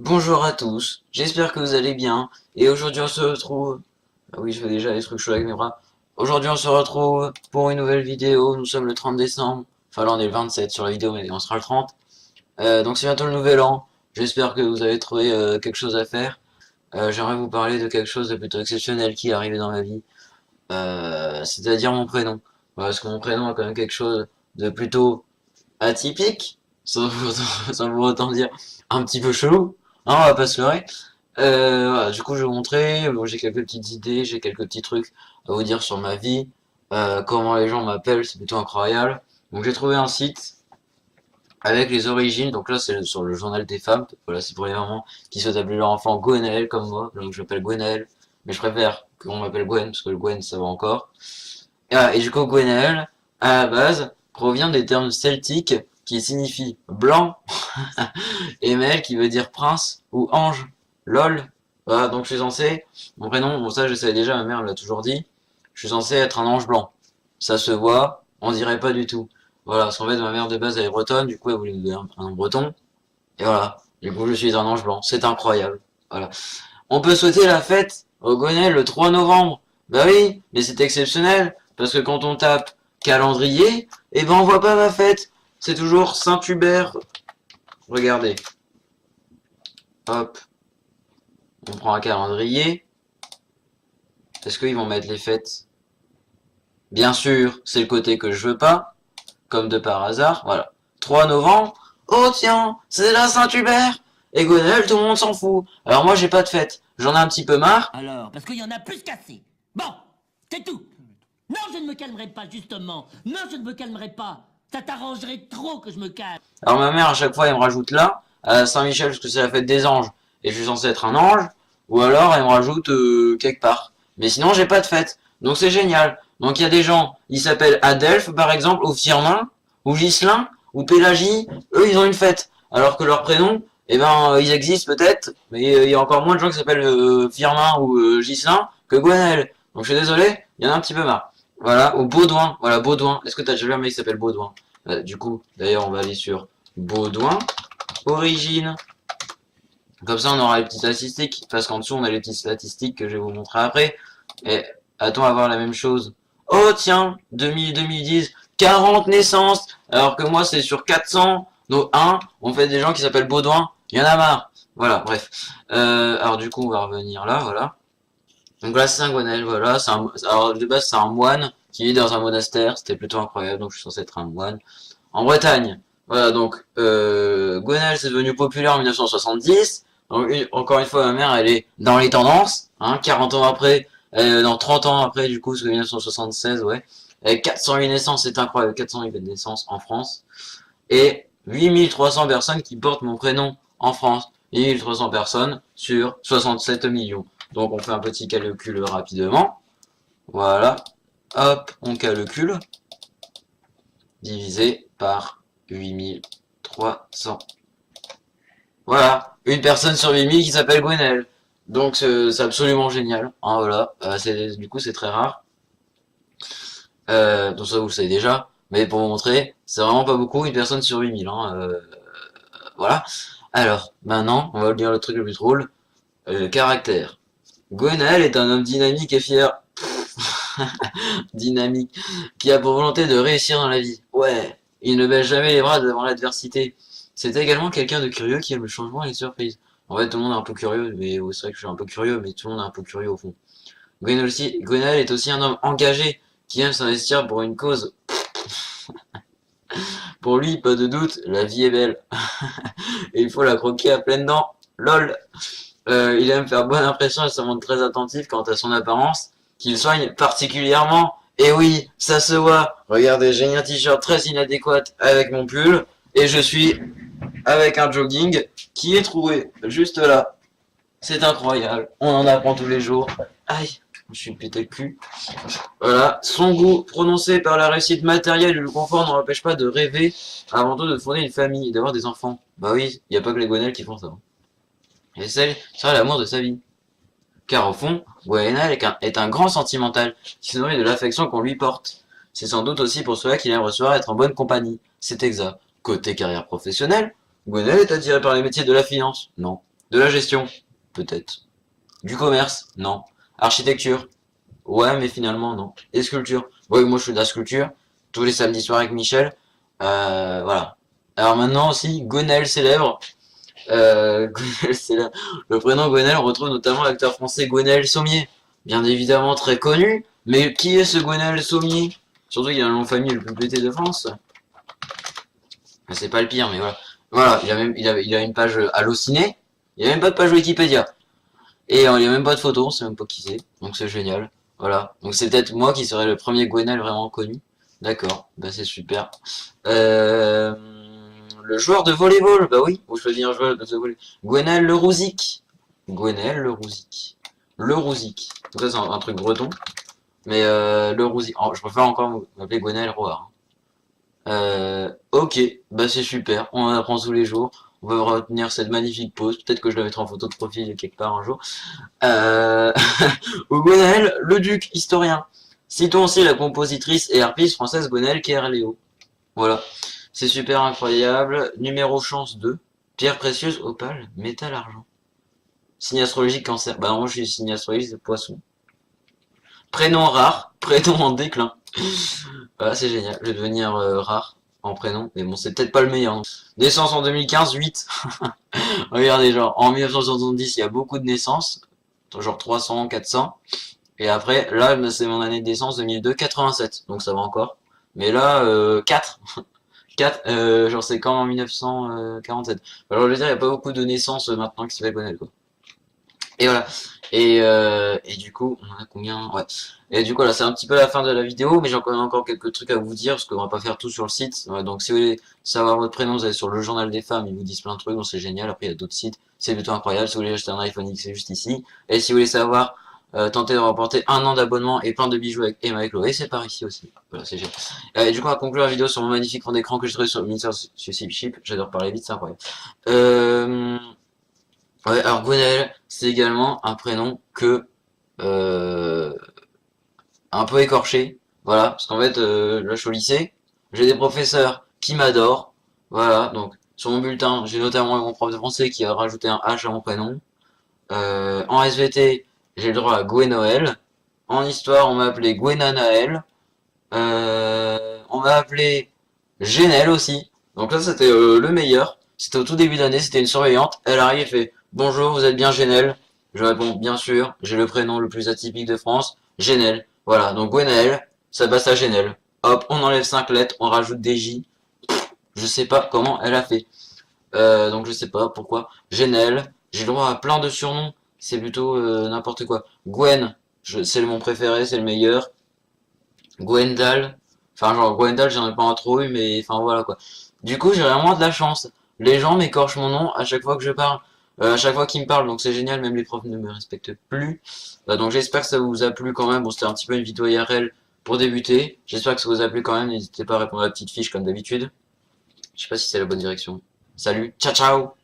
Bonjour à tous, j'espère que vous allez bien, et aujourd'hui on se retrouve... Ah oui, je fais déjà les trucs chauds avec mes bras. Aujourd'hui on se retrouve pour une nouvelle vidéo, nous sommes le 30 décembre, enfin là on est le 27 sur la vidéo mais on sera le 30. Donc c'est bientôt le nouvel an, j'espère que vous avez trouvé quelque chose à faire. J'aimerais vous parler de quelque chose de plutôt exceptionnel qui est arrivé dans ma vie, c'est-à-dire mon prénom. Voilà, parce que mon prénom a quand même quelque chose de plutôt atypique, sans pour autant dire un petit peu chelou, hein, on va pas se leurrer. Voilà, du coup, je vais vous montrer, bon, j'ai quelques petites idées, j'ai quelques petits trucs à vous dire sur ma vie, comment les gens m'appellent, c'est plutôt incroyable. Donc j'ai trouvé un site avec les origines, donc là c'est sur le journal des femmes, voilà, c'est pour les mamans qui souhaitent appeler leur enfant Gwenaël comme moi, donc je m'appelle Gwenaël, mais je préfère qu'on m'appelle Gwen, parce que le Gwen ça va encore. Et du coup, Gwenaël, à la base, provient des termes celtiques qui signifient blanc et Mel qui veut dire prince ou ange. LOL. Voilà, donc je suis censé, mon prénom, bon ça je savais déjà, ma mère l'a toujours dit, je suis censé être un ange blanc. Ça se voit, on dirait pas du tout. Voilà, parce qu'en fait ma mère de base elle est bretonne, du coup elle voulait me donner un prénom breton, et voilà, du coup je suis un ange blanc, c'est incroyable. Voilà. On peut souhaiter la fête au Gwenaël le 3 novembre. Bah oui, mais c'est exceptionnel, parce que quand on tape calendrier, eh ben on voit pas ma fête. C'est toujours Saint-Hubert. Regardez. Hop, on prend un calendrier. Est-ce qu'ils vont mettre les fêtes? Bien sûr, c'est le côté que je veux pas, comme de par hasard. Voilà. 3 novembre. Oh tiens, c'est la Saint-Hubert. Et Gwenaël, tout le monde s'en fout. Alors moi j'ai pas de fête. J'en ai un petit peu marre. Alors, parce qu'il y en a plus qu'assez. Bon, c'est tout. Non, je ne me calmerai pas, justement. Non, je ne me calmerai pas. Ça t'arrangerait trop que je me calme. Alors ma mère à chaque fois elle me rajoute là, à Saint-Michel parce que c'est la fête des anges, et je suis censé être un ange, ou alors elle me rajoute quelque part. Mais sinon j'ai pas de fête, donc c'est génial. Donc il y a des gens, ils s'appellent Adelphes par exemple, ou Firmin, ou Ghislain, ou Pélagie, eux ils ont une fête. Alors que leur prénom, eh ben ils existent peut-être, mais il y a encore moins de gens qui s'appellent Firmin ou Ghislain que Gwenaël. Donc je suis désolé, il y en a un petit peu marre. Voilà, ou Baudouin, voilà Baudouin. Est-ce que t'as déjà vu un mec qui s'appelle Baudouin? Du coup, d'ailleurs, on va aller sur Baudouin, origine. Comme ça, on aura les petites statistiques, parce qu'en dessous, on a les petites statistiques que je vais vous montrer après. Et attends à voir la même chose. Oh, tiens, 2010, 40 naissances, alors que moi, c'est sur 400, donc 1, on fait des gens qui s'appellent Baudouin. Il y en a marre. Voilà, bref. Alors du coup, on va revenir là, voilà. Donc là, c'est Saint-Gwenaël, voilà. Alors de base, c'est un moine qui vit dans un monastère. C'était plutôt incroyable, donc je suis censé être un moine. En Bretagne, voilà, donc Gwenaël, c'est devenu populaire en 1970. Donc encore une fois, ma mère, elle est dans les tendances. Hein, 40 ans après, non, 30 ans après, du coup, c'est 1976, ouais. Avec 408 naissances, c'est incroyable. 408 naissances en France. Et 8300 personnes qui portent mon prénom en France. 8300 personnes sur 67 millions. Donc on fait un petit calcul rapidement. Voilà. Hop, on calcule. Divisé par 8300. Voilà. Une personne sur 8000 qui s'appelle Gwenaël. Donc c'est absolument génial. Hein, voilà. Du coup c'est très rare. Donc ça vous le savez déjà. Mais pour vous montrer, c'est vraiment pas beaucoup, une personne sur 8000. Hein, voilà. Alors, maintenant, on va dire le truc le plus drôle. Caractère. Gwenaël est un homme dynamique et fier. Dynamique. Qui a pour volonté de réussir dans la vie. Ouais. Il ne baisse jamais les bras devant l'adversité. C'est également quelqu'un de curieux qui aime le changement et les surprises. En fait, tout le monde est un peu curieux, mais c'est vrai que je suis un peu curieux, mais tout le monde est un peu curieux au fond. Gwenaël est aussi un homme engagé qui aime s'investir pour une cause. Pour lui, pas de doute, la vie est belle. Et il faut la croquer à pleines dents. LOL. Il aime faire bonne impression et se montre très attentif quant à son apparence, qu'il soigne particulièrement. Et oui, ça se voit. Regardez, j'ai un t-shirt très inadéquat avec mon pull, et je suis avec un jogging qui est troué juste là. C'est incroyable. On en apprend tous les jours. Aïe, je suis pété le cul. Voilà. Son goût prononcé par la réussite matérielle et le confort ne l'empêche pas de rêver avant tout de fonder une famille et d'avoir des enfants. Bah oui, il n'y a pas que les Gwenaël qui font ça. Et celle sera l'amour de sa vie. Car au fond, Gwenaël est un grand sentimental qui se nourrit de l'affection qu'on lui porte. C'est sans doute aussi pour cela qu'il aime recevoir être en bonne compagnie. C'est exact. Côté carrière professionnelle, Gwenaël est attiré par les métiers de la finance. Non. De la gestion? Peut-être. Du commerce? Non. Architecture? Ouais, mais finalement, non. Et sculpture? Oui, moi je fais de la sculpture. Tous les samedis soirs avec Michel. Voilà. Alors maintenant aussi, Gonel célèbre. Gwenel, c'est le prénom Gwenel, on retrouve notamment l'acteur français Gwenel Sommier. Bien évidemment très connu, mais qui est ce Gwenel Sommier? Surtout qu'il a un nom de famille le plus pété de France. C'est pas le pire, mais voilà. Voilà, il a une page Allociné, il a même pas de page Wikipédia. Et il y a même pas de photo, on sait même pas qui c'est, donc c'est génial. Voilà, donc c'est peut-être moi qui serais le premier Gwenel vraiment connu. D'accord, bah c'est super. Euh... Le joueur de volleyball, bah oui, vous choisissez un joueur de volleyball. Gwenel Le Rouzic. Gwenel Le Rouzic. Le Rouzic. Donc ça c'est un truc breton. Mais Le Rouzic. Oh, je préfère encore m'appeler Gwenel Roar. Ok, bah c'est super, on en apprend tous les jours. On va retenir cette magnifique pause. Peut-être que je la mettrai en photo de profil quelque part un jour. Ou Gwenel, le duc, historien. Citons aussi la compositrice et harpiste française Gwenel Kerléo. Voilà. C'est super incroyable. Numéro chance 2. Pierre précieuse, opale, métal, argent. Signe astrologique, cancer. Bah non, moi je suis signe astrologique, c'est poisson. Prénom rare, prénom en déclin. Voilà, c'est génial. Je vais devenir rare en prénom. Mais bon, c'est peut-être pas le meilleur. Non. Naissance en 2015, 8. Regardez, genre, en 1970, il y a beaucoup de naissances. Genre 300, 400. Et après, là, c'est mon année de naissance 2002, 87. Donc ça va encore. Mais là, 4. 4, genre c'est quand en 1947. Alors je veux dire, il n'y a pas beaucoup de naissances maintenant qui s'appellent Gwenel, quoi. Et voilà. Et du coup, on en a combien? Ouais. Et du coup, là, c'est un petit peu la fin de la vidéo, mais j'ai encore quelques trucs à vous dire, parce qu'on va pas faire tout sur le site. Ouais, donc si vous voulez savoir votre prénom, vous allez sur le journal des femmes, ils vous disent plein de trucs, donc c'est génial. Après, il y a d'autres sites, c'est plutôt incroyable. Si vous voulez acheter un iPhone X, c'est juste ici. Et si vous voulez savoir tenter de remporter un an d'abonnement et plein de bijoux avec Emma et Chloé, c'est par ici aussi. Voilà, c'est génial. Et du coup, on va conclure la vidéo sur mon magnifique fond d'écran que j'ai trouvé sur Minister Ship. J'adore parler vite, c'est incroyable. Ouais, alors Gwenel, c'est également un prénom que euh, un peu écorché. Voilà, parce qu'en fait, là, je suis au lycée, j'ai des professeurs qui m'adorent. Voilà, donc sur mon bulletin, j'ai notamment mon prof de français qui a rajouté un H à mon prénom. En SVT, j'ai le droit à Gwenoël. En histoire, on m'a appelé Gwenanaël. On m'a appelé Genel aussi. Donc là, c'était le meilleur. C'était au tout début d'année, c'était une surveillante. Elle arrive et fait bonjour, vous êtes bien Genel? Je réponds bien sûr, j'ai le prénom le plus atypique de France, Genel. Voilà, donc Gwenaël, ça passe à Genel. Hop, on enlève 5 lettres, on rajoute des J. Je sais pas comment elle a fait. Donc je sais pas pourquoi. Genel, j'ai le droit à plein de surnoms. C'est plutôt n'importe quoi. Gwen, c'est mon préféré, c'est le meilleur. Gwendal, enfin genre Gwendal j'en ai pas trop eu mais enfin voilà quoi. Du coup j'ai vraiment de la chance. Les gens m'écorchent mon nom à chaque fois que je parle, à chaque fois qu'ils me parlent donc c'est génial, même les profs ne me respectent plus. Donc j'espère que ça vous a plu quand même, bon c'était un petit peu une vidéo IRL pour débuter, j'espère que ça vous a plu quand même, n'hésitez pas à répondre à la petite fiche comme d'habitude. Je sais pas si c'est la bonne direction. Salut, ciao ciao.